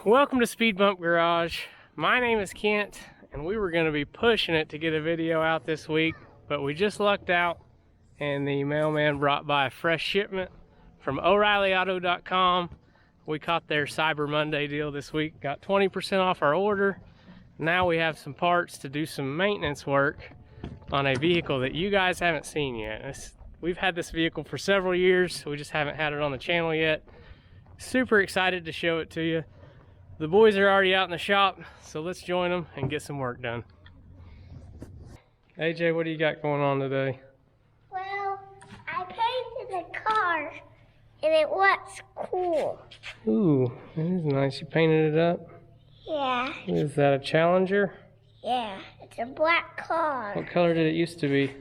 Welcome to Speed Bump Garage. My name is Kent, and we were going to be pushing it to get a video out this week, but we just lucked out and the mailman brought by a fresh shipment from O'ReillyAuto.com. We caught their Cyber Monday deal this week, got 20% off our order. Now we have some parts to do some maintenance work on a vehicle that you guys haven't seen yet. We've had this vehicle for several years, we just haven't had it on the channel yet. Super excited to show it to you. The boys are already out in the shop, so let's join them and get some work done. AJ, what do you got going on today? Well, I painted the car, and it was cool. Ooh, that is nice. You painted it up? Yeah. Is that a Challenger? Yeah, it's a black car. What color did it used to be?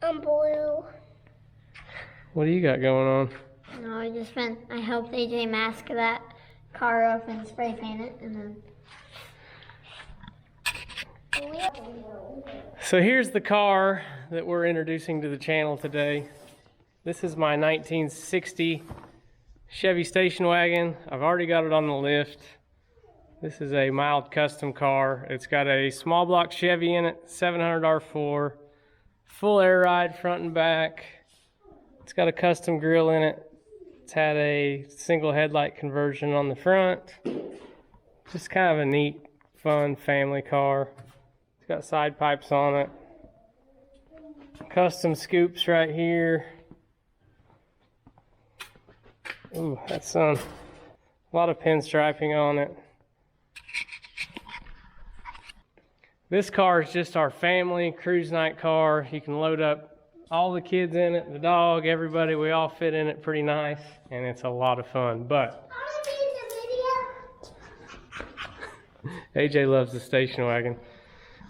Blue. What do you got going on? No, I helped AJ mask that car up and spray paint it, and then. So here's the car that we're introducing to the channel today. This is my 1960 Chevy Station Wagon. I've already got it on the lift. This is a mild custom car. It's got a small block Chevy in it, 700 R4, full air ride front and back. It's got a custom grille in it. It's had a single headlight conversion on the front. Just kind of a neat, fun family car. It's got side pipes on it. Custom scoops right here. Ooh, that's a lot of pinstriping on it. This car is just our family cruise night car. You can load up all the kids in it, the dog, everybody. We all fit in it pretty nice, and it's a lot of fun. But AJ loves the station wagon.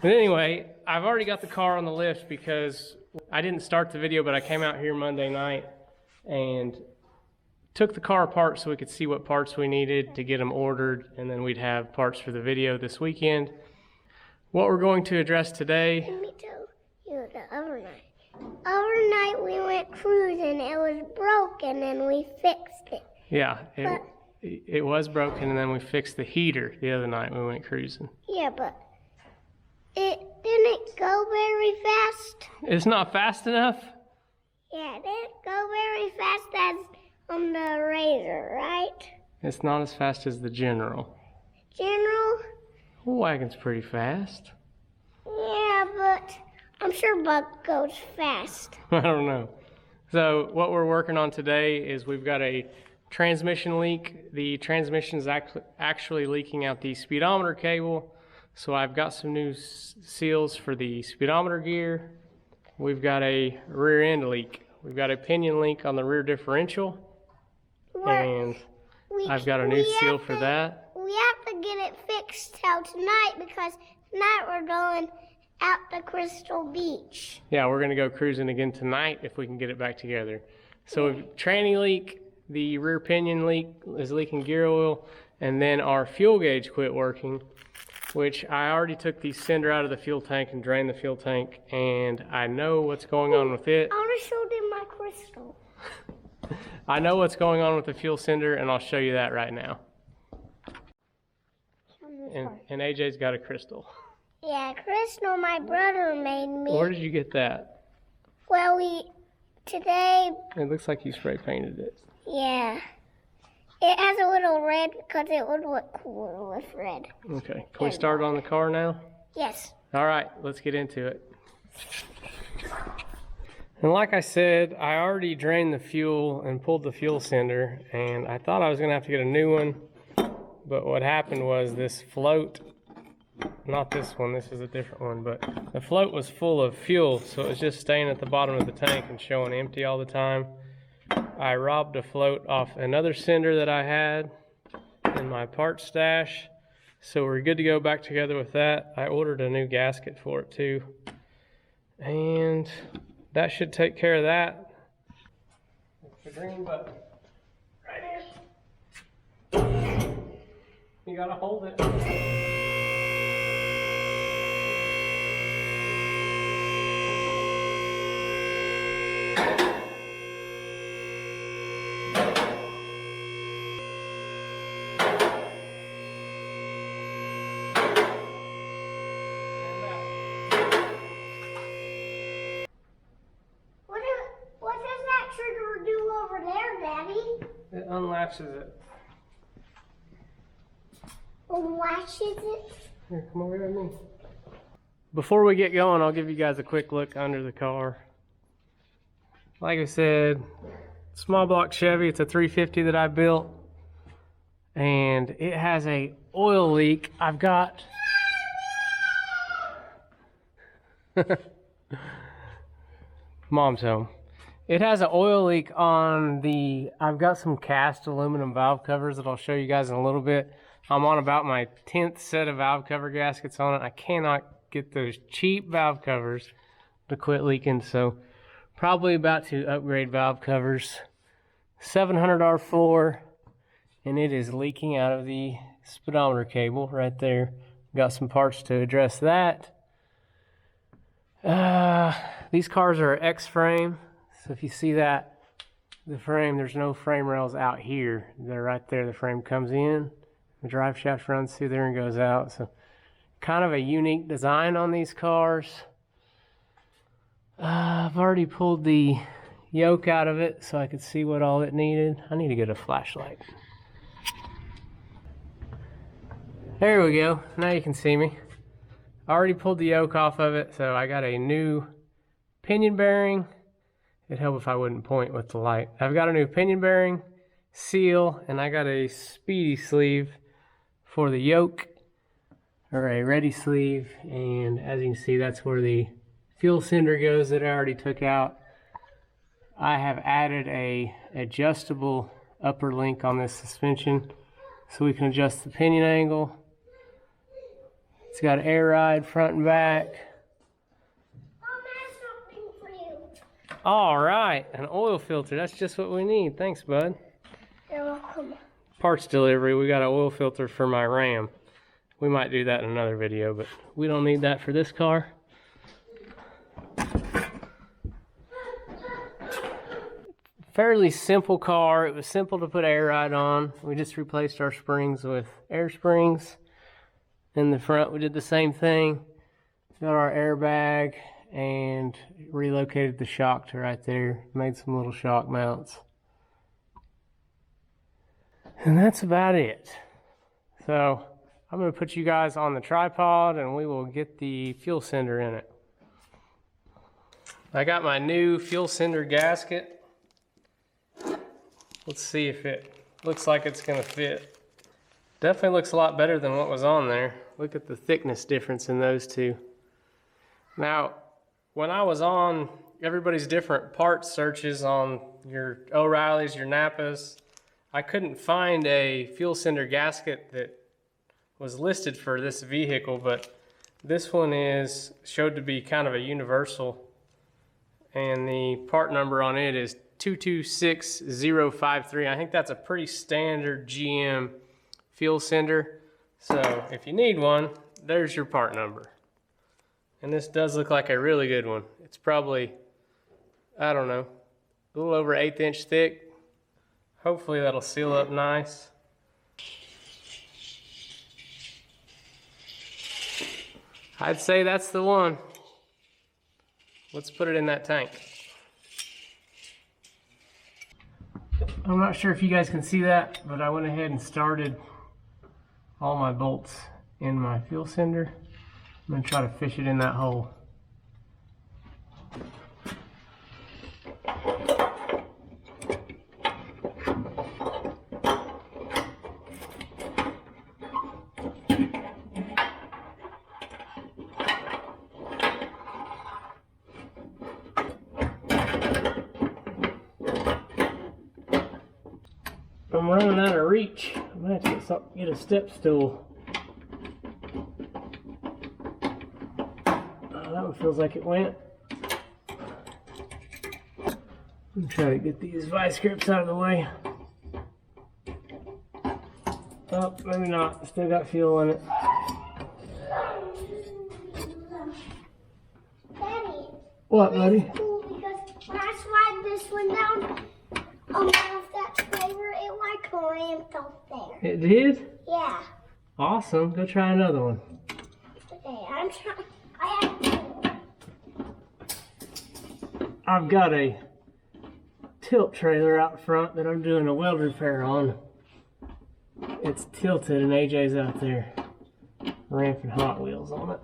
But anyway, I've already got the car on the lift because I didn't start the video, but I came out here Monday night and took the car apart so we could see what parts we needed to get them ordered, and then we'd have parts for the video this weekend. What we're going to address today. Let me tell you the overnight. Overnight we went cruising, it was broken and we fixed it. Yeah, it was broken, and then we fixed the heater the other night when we went cruising. Yeah, but it didn't go very fast. It's not fast enough? Yeah, it didn't go very fast as on the Razor, right? It's not as fast as the General. General? The wagon's pretty fast. Yeah, but I'm sure Buck goes fast. I don't know. So what we're working on today is we've got a transmission leak. The transmission's actually leaking out the speedometer cable. So I've got some new seals for the speedometer gear. We've got a rear end leak. We've got a pinion leak on the rear differential. And I've got a new seal for that. We have to get it fixed till tonight because tonight we're going out to Crystal Beach. Yeah, we're going to go cruising again tonight if we can get it back together. So tranny leak, the rear pinion leak is leaking gear oil, and then our fuel gauge quit working, which I already took the cinder out of the fuel tank and drained the fuel tank, and I know what's going on with it. I want to show them my crystal. I know what's going on with the fuel cinder, and I'll show you that right now. And AJ's got a crystal. Yeah, crystal my brother made me. Where did you get that? Well, today. It looks like you spray painted it. Yeah. It has a little red because it would look cooler with red. Okay, can we start on the car now? Yes. All right, let's get into it. And like I said, I already drained the fuel and pulled the fuel cinder, and I thought I was gonna have to get a new one, but what happened was this float, not this one, this is a different one, but the float was full of fuel, so it was just staying at the bottom of the tank and showing empty all the time. I robbed a float off another cinder that I had in my parts stash, so we're good to go back together with that. I ordered a new gasket for it too, and that should take care of that. It's the green button right here. You gotta hold it. over there, Daddy. It unlatches it. Unlatches it. Here, come over here with me. Before we get going, I'll give you guys a quick look under the car. Like I said, small block Chevy. It's a 350 that I built. And it has a oil leak. I've got... Mom's home. It has an oil leak on the... I've got some cast aluminum valve covers that I'll show you guys in a little bit. I'm on about my 10th set of valve cover gaskets on it. I cannot get those cheap valve covers to quit leaking, so probably about to upgrade valve covers. $700 R4, and it is leaking out of the speedometer cable right there. Got some parts to address that. These cars are X-frame, so if you see that, the frame, there's no frame rails out here. They're right there. The frame comes in, the drive shaft runs through there and goes out. So kind of a unique design on these cars. I've already pulled the yoke out of it so I could see what all it needed. I need to get a flashlight. There we go. Now you can see me. I already pulled the yoke off of it, so I got a new pinion bearing. It'd help if I wouldn't point with the light. I've got a new pinion bearing, seal, and I got a speedy sleeve for the yoke, or a ready sleeve. And as you can see, that's where the fuel cylinder goes that I already took out. I have added a adjustable upper link on this suspension so we can adjust the pinion angle. It's got air ride front and back. Mom has something for you. All right, an oil filter. That's just what we need. Thanks, bud. You're welcome. Parts delivery. We got an oil filter for my Ram. We might do that in another video, but we don't need that for this car. Fairly simple car. It was simple to put air ride on. We just replaced our springs with air springs. In the front, we did the same thing. Got our airbag and relocated the shock to right there. Made some little shock mounts. And that's about it. So I'm going to put you guys on the tripod and we will get the fuel cylinder in it. I got my new fuel cylinder gasket. Let's see if it looks like it's going to fit. Definitely looks a lot better than what was on there. Look at the thickness difference in those two. Now, when I was on everybody's different parts searches on your O'Reillys, your Napas, I couldn't find a fuel cylinder gasket that was listed for this vehicle, but this one showed to be kind of a universal, and the part number on it is 226053. I think that's a pretty standard GM fuel cylinder. So if you need one, there's your part number. And this does look like a really good one. It's probably, I don't know, a little over 1/8 inch thick. Hopefully that'll seal up nice. I'd say that's the one. Let's put it in that tank. I'm not sure if you guys can see that, but I went ahead and started all my bolts in my fuel cylinder. I'm going to try to fish it in that hole. I'm running out of reach. I'm going to have to get a step stool. That one feels like it went. I'm trying to get these vice grips out of the way. Oh, maybe not. Still got fuel in it. Daddy. What, buddy? It's cool because when I slide this one down, off that flavor, it like clamped up there. It did? Yeah. Awesome. Go try another one. Okay, I'm trying. I have to. I've got a tilt trailer out front that I'm doing a weld repair on. It's tilted and AJ's out there ramping Hot Wheels on it.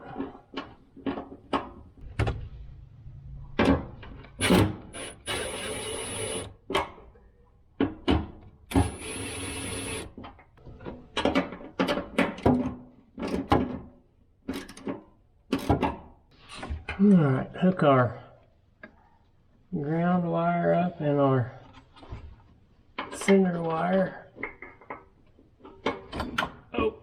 Alright, hook our ground wire up and our cinder wire. Oh.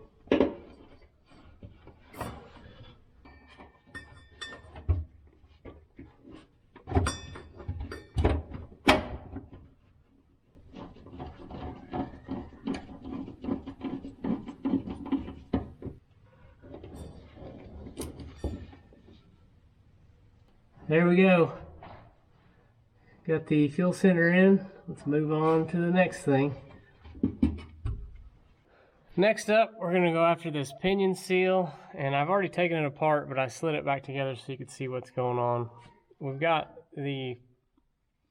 There we go. Got the fuel center in. Let's move on to the next thing. Next up, we're gonna go after this pinion seal, and I've already taken it apart, but I slid it back together so you can see what's going on. We've got the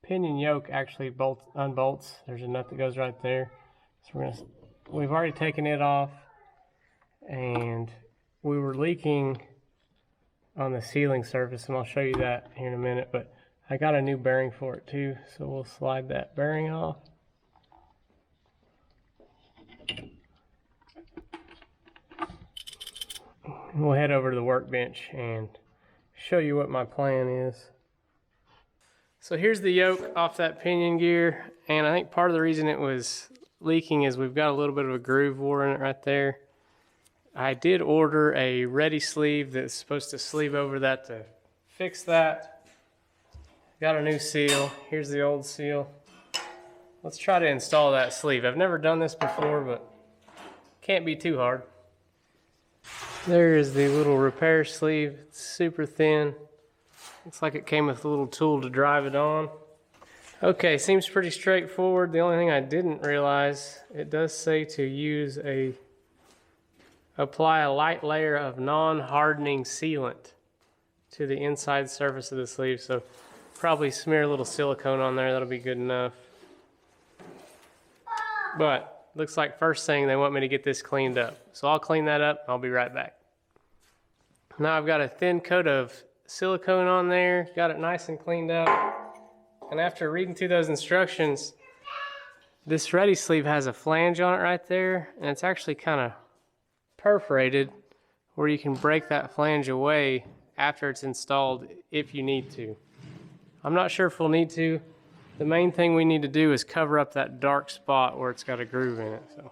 pinion yoke actually unbolts. There's a nut that goes right there. So we've already taken it off, and we were leaking on the sealing surface, and I'll show you that here in a minute, but I got a new bearing for it too, so we'll slide that bearing off. We'll head over to the workbench and show you what my plan is. So here's the yoke off that pinion gear, and I think part of the reason it was leaking is we've got a little bit of a groove wore in it right there. I did order a ready sleeve that's supposed to sleeve over that to fix that. Got a new seal. Here's the old seal. Let's try to install that sleeve. I've never done this before, but can't be too hard. There is the little repair sleeve. It's super thin. Looks like it came with a little tool to drive it on. Okay, seems pretty straightforward. The only thing I didn't realize, it does say to apply a light layer of non-hardening sealant to the inside surface of the sleeve. So probably smear a little silicone on there, that'll be good enough. But looks like first thing they want me to get this cleaned up. So I'll clean that up, I'll be right back. Now I've got a thin coat of silicone on there, got it nice and cleaned up. And after reading through those instructions, this ready sleeve has a flange on it right there, and it's actually kind of perforated where you can break that flange away after it's installed if you need to. I'm not sure if we'll need to. The main thing we need to do is cover up that dark spot where it's got a groove in it. So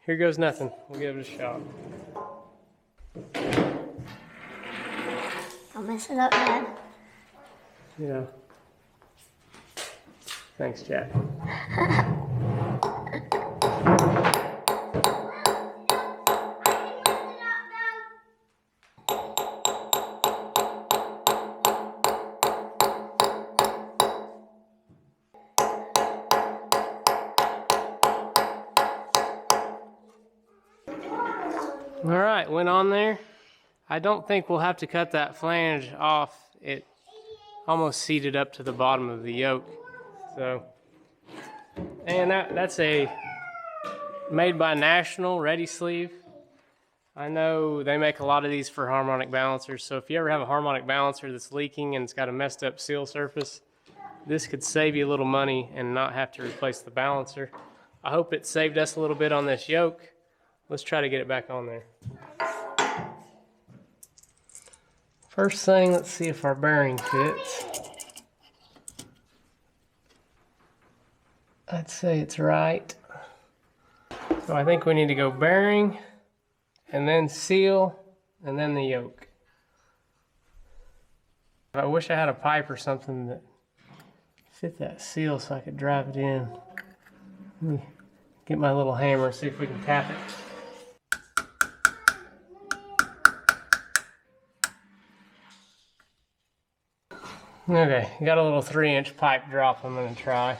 here goes nothing. We'll give it a shot. Don't mess it up, Dad. Yeah. Thanks, Jack. All right, went on there. I don't think we'll have to cut that flange off. It almost seated up to the bottom of the yoke. So, and that's a made by National ready sleeve. I know they make a lot of these for harmonic balancers. So if you ever have a harmonic balancer that's leaking and it's got a messed up seal surface, this could save you a little money and not have to replace the balancer. I hope it saved us a little bit on this yoke. Let's try to get it back on there. First thing, let's see if our bearing fits. I'd say it's right. So I think we need to go bearing, and then seal, and then the yoke. I wish I had a pipe or something that fit that seal so I could drive it in. Let me get my little hammer and see if we can tap it. Okay, got a little 3-inch pipe drop I'm gonna try.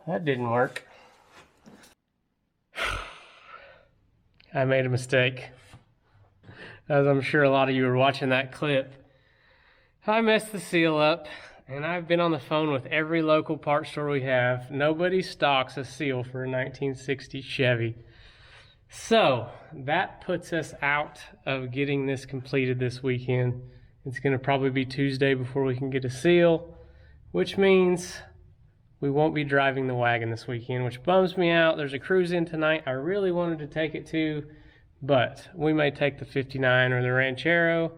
That didn't work. I made a mistake. As I'm sure a lot of you were watching that clip. I messed the seal up, and I've been on the phone with every local parts store we have. Nobody stocks a seal for a 1960 Chevy. So that puts us out of getting this completed this weekend. It's going to probably be Tuesday before we can get a seal, which means we won't be driving the wagon this weekend, which bums me out. There's a cruise in tonight I really wanted to take it to, but we may take the 59 or the Ranchero.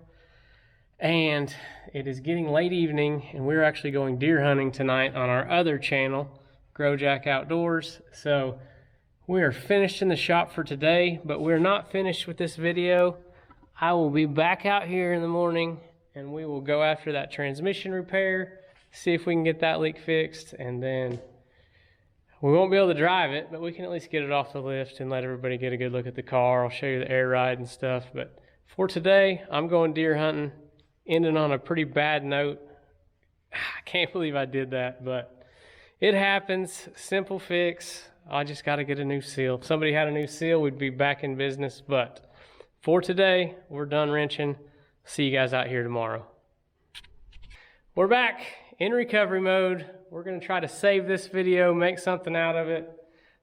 And it is getting late evening, and we're actually going deer hunting tonight on our other channel, GrowJack Outdoors. So we are finished in the shop for today, but we're not finished with this video. I will be back out here in the morning, and we will go after that transmission repair, see if we can get that leak fixed, and then we won't be able to drive it, but we can at least get it off the lift and let everybody get a good look at the car. I'll show you the air ride and stuff. But for today, I'm going deer hunting, ending on a pretty bad note. I can't believe I did that, but it happens. Simple fix. I just got to get a new seal. If somebody had a new seal, we'd be back in business. But for today, we're done wrenching. See you guys out here tomorrow. We're back in recovery mode. We're going to try to save this video, make something out of it.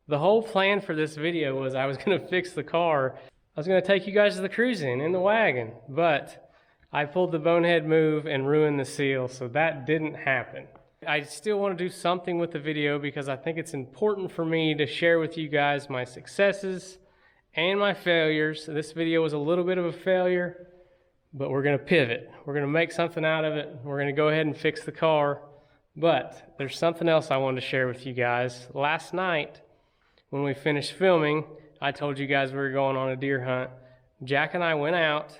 The whole plan for this video was I was going to fix the car. I was going to take you guys to the cruise in the wagon, but I pulled the bonehead move and ruined the seal, so that didn't happen. I still want to do something with the video because I think it's important for me to share with you guys my successes and my failures. This video was a little bit of a failure, but we're going to pivot. We're going to make something out of it. We're going to go ahead and fix the car. But there's something else I wanted to share with you guys. Last night, when we finished filming, I told you guys we were going on a deer hunt. Jack and I went out.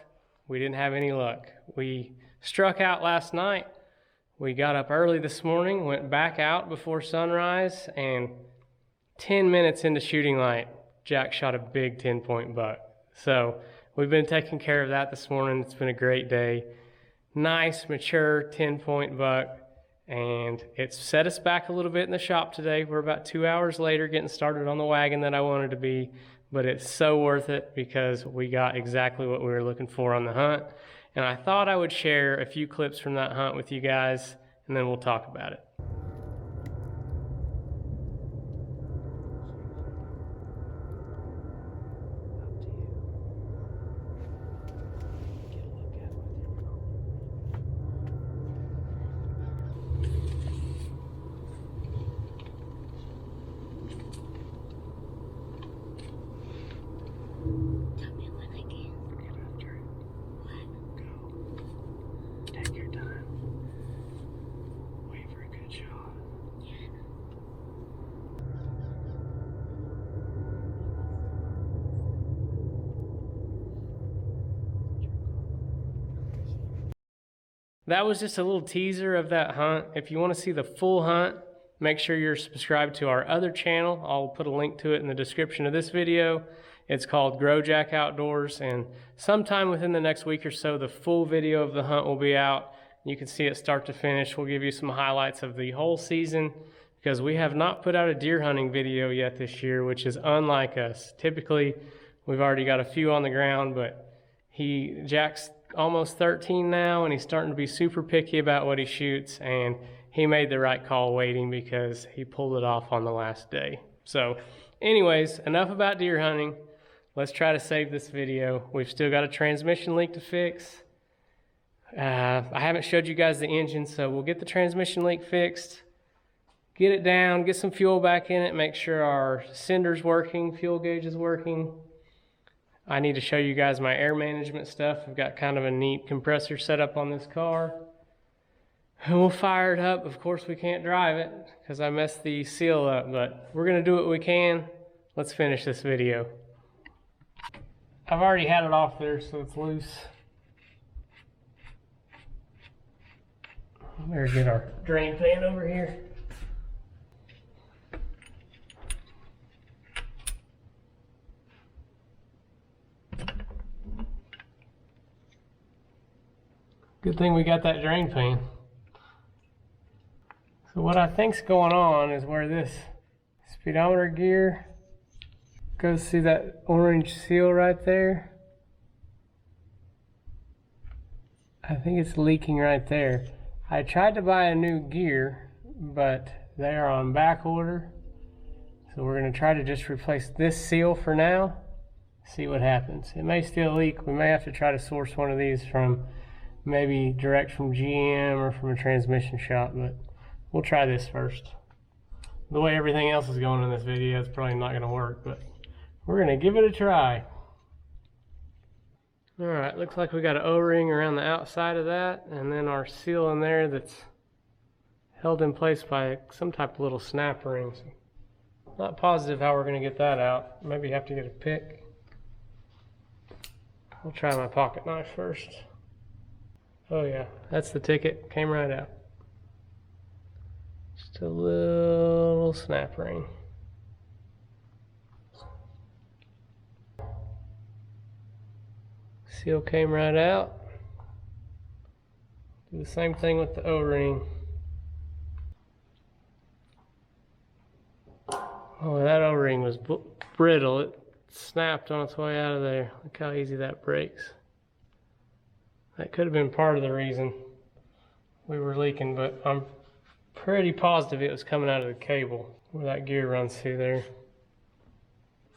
We didn't have any luck. We struck out last night. We got up early this morning, went back out before sunrise, and 10 minutes into shooting light, Jack shot a big 10-point buck. So we've been taking care of that this morning. It's been a great day. Nice, mature 10-point buck. And it's set us back a little bit in the shop today. We're about 2 hours later getting started on the wagon that I wanted to be. But it's so worth it because we got exactly what we were looking for on the hunt. And I thought I would share a few clips from that hunt with you guys, and then we'll talk about it. That was just a little teaser of that hunt. If you want to see the full hunt, make sure you're subscribed to our other channel. I'll put a link to it in the description of this video. It's called GrowJack Outdoors, and sometime within the next week or so, the full video of the hunt will be out. You can see it start to finish. We'll give you some highlights of the whole season because we have not put out a deer hunting video yet this year, which is unlike us. Typically, we've already got a few on the ground, but Jack's almost 13 now, and he's starting to be super picky about what he shoots, and he made the right call waiting because he pulled it off on the last day. So anyways, enough about deer hunting. Let's try to save this video. We've still got a transmission leak to fix. I haven't showed you guys the engine, so we'll get the transmission leak fixed, get it down, get some fuel back in it, make sure our cinder's working, fuel gauge is working. I need to show you guys my air management stuff. I've got kind of a neat compressor set up on this car. And we'll fire it up. Of course, we can't drive it because I messed the seal up, but we're going to do what we can. Let's finish this video. I've already had it off there, so it's loose. Better get our drain pan over here. Good thing we got that drain pan. So what I think's going on is where this speedometer gear goes through that orange seal right there. I think it's leaking right there. I tried to buy a new gear, but they are on back order. So we're going to try to just replace this seal for now. See what happens. It may still leak. We may have to try to source one of these from maybe direct from GM or from a transmission shop, but we'll try this first. The way everything else is going in this video, it's probably not going to work, but we're going to give it a try. Alright, looks like we got an O-ring around the outside of that, and then our seal in there that's held in place by some type of little snap ring. So not positive how we're going to get that out. Maybe have to get a pick. I'll try my pocket knife first. Oh yeah, that's the ticket. Came right out. Just a little snap ring. Seal came right out. Do the same thing with the O-ring. Oh, that O-ring was brittle. It snapped on its way out of there. Look how easy that breaks. That could have been part of the reason we were leaking, but I'm pretty positive it was coming out of the cable where that gear runs through there.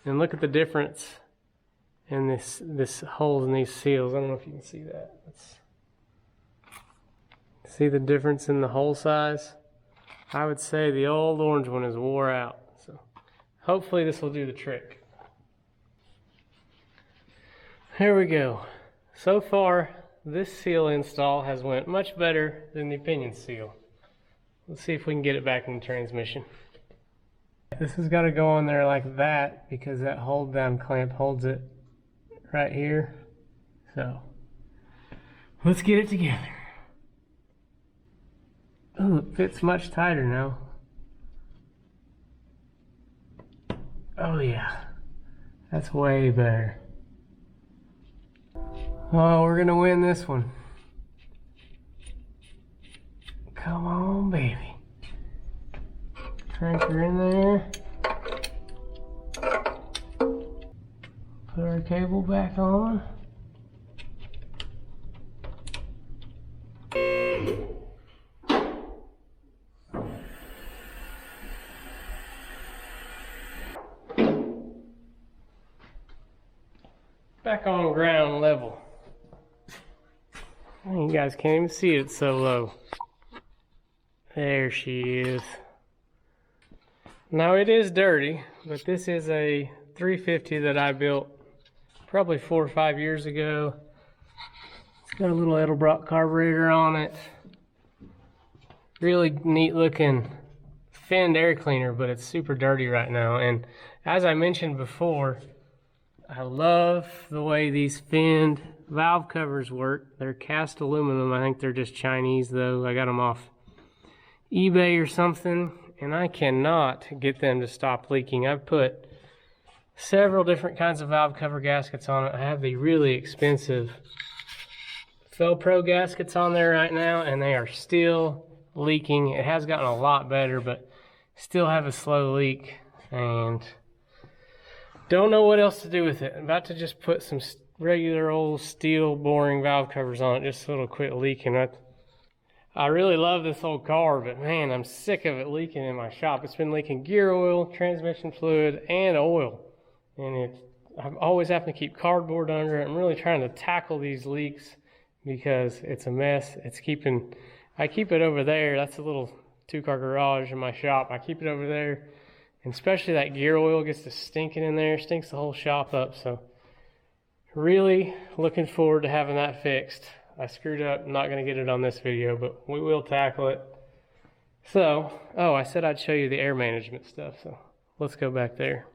And look at the difference in this holes in these seals. I don't know if you can see that. See the difference in the hole size? I would say the old orange one is wore out. So hopefully this will do the trick. Here we go. So far, this seal install has went much better than the pinion seal. Let's see if we can get it back in the transmission. This has got to go on there like that because that hold down clamp holds it right here. So let's get it together. Oh, it fits much tighter now. Oh yeah, that's way better. Oh, we're gonna win this one. Come on, baby. Crank her in there. Put our cable back on. Back on ground level. You guys can't even see it, it's so low. There she is. Now it is dirty, but this is a 350 that I built probably 4 or 5 years ago. It's got a little Edelbrock carburetor on it. Really neat looking finned air cleaner, but it's super dirty right now. And as I mentioned before, I love the way these finned valve covers work. They're cast aluminum. I think they're just Chinese though. I got them off eBay or something, and I cannot get them to stop leaking. I've put several different kinds of valve cover gaskets on it. I have the really expensive Felpro gaskets on there right now, and they are still leaking. It has gotten a lot better, but still have a slow leak, and don't know what else to do with it. I'm about to just put some regular old steel boring valve covers on it just so it'll quit leaking. I really love this old car, but man, I'm sick of it leaking in my shop. It's been leaking gear oil, transmission fluid, and oil. And I'm always having to keep cardboard under it. I'm really trying to tackle these leaks because it's a mess. I keep it over there. That's a little 2-car garage in my shop. I keep it over there. And especially that gear oil gets to stinking in there, stinks the whole shop up. So really looking forward to having that fixed. I screwed up, not going to get it on this video, but we will tackle it. So, oh, I said I'd show you the air management stuff, so let's go back there.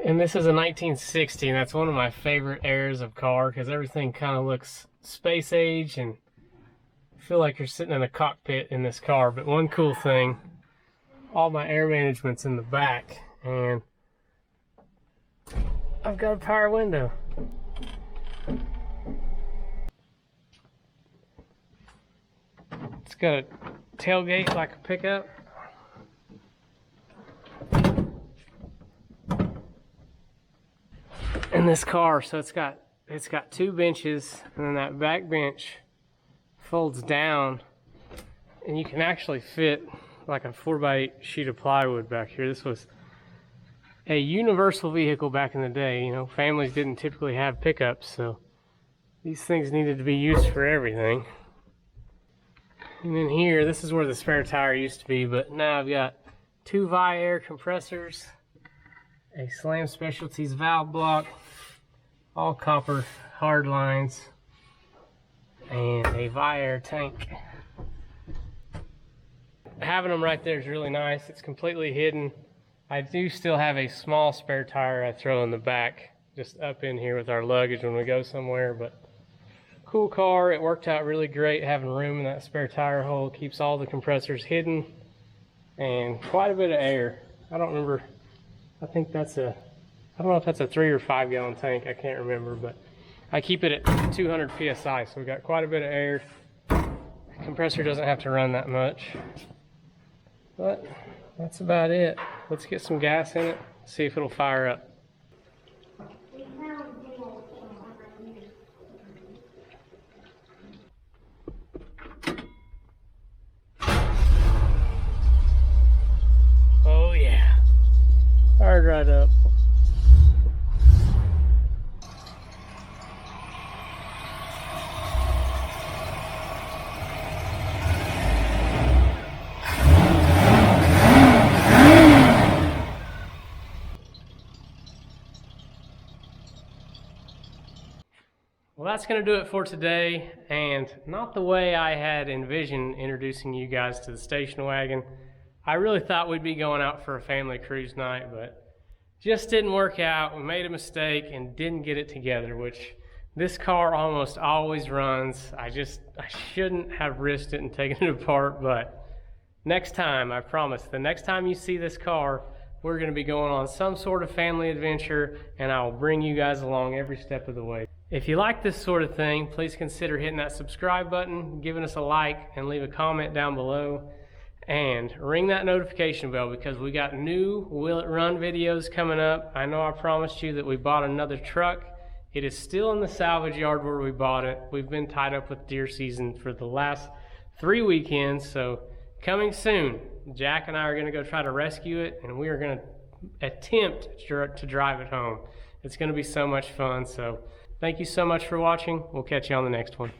And this is a 1960, and that's one of my favorite eras of car because everything kind of looks space age, and I feel like you're sitting in a cockpit in this car. But one cool thing, all my air management's in the back, and I've got a power window. It's got a tailgate like a pickup. In this car, so it's got 2 benches, and then that back bench folds down, and you can actually fit like a 4x8 sheet of plywood back here. This was a universal vehicle back in the day. You know, families didn't typically have pickups, so these things needed to be used for everything. And then here, this is where the spare tire used to be, but now I've got 2 Vi-Air compressors, a Slam Specialties valve block, all copper hard lines, and a Vi-Air tank. Having them right there is really nice. It's completely hidden. I do still have a small spare tire I throw in the back, just up in here with our luggage when we go somewhere, but cool car. It worked out really great having room in that spare tire hole. Keeps all the compressors hidden and quite a bit of air. I don't remember. I think that's I don't know if that's a 3 or 5 gallon tank. I can't remember, but I keep it at 200 PSI, so we got quite a bit of air. The compressor doesn't have to run that much, but that's about it. Let's get some gas in it, see if it'll fire up. Oh yeah, fired right up. Well, that's going to do it for today, and not the way I had envisioned introducing you guys to the station wagon. I really thought we'd be going out for a family cruise night, but just didn't work out. We made a mistake and didn't get it together, which this car almost always runs. I shouldn't have risked it and taken it apart, but next time, I promise, the next time you see this car, we're going to be going on some sort of family adventure, and I'll bring you guys along every step of the way. If you like this sort of thing, please consider hitting that subscribe button, giving us a like, and leave a comment down below. And ring that notification bell, because we got new Will It Run videos coming up. I know I promised you that we bought another truck. It is still in the salvage yard where we bought it. We've been tied up with deer season for the last 3 weekends, so coming soon. Jack and I are going to go try to rescue it, and we are going to attempt to drive it home. It's going to be so much fun. So thank you so much for watching. We'll catch you on the next one.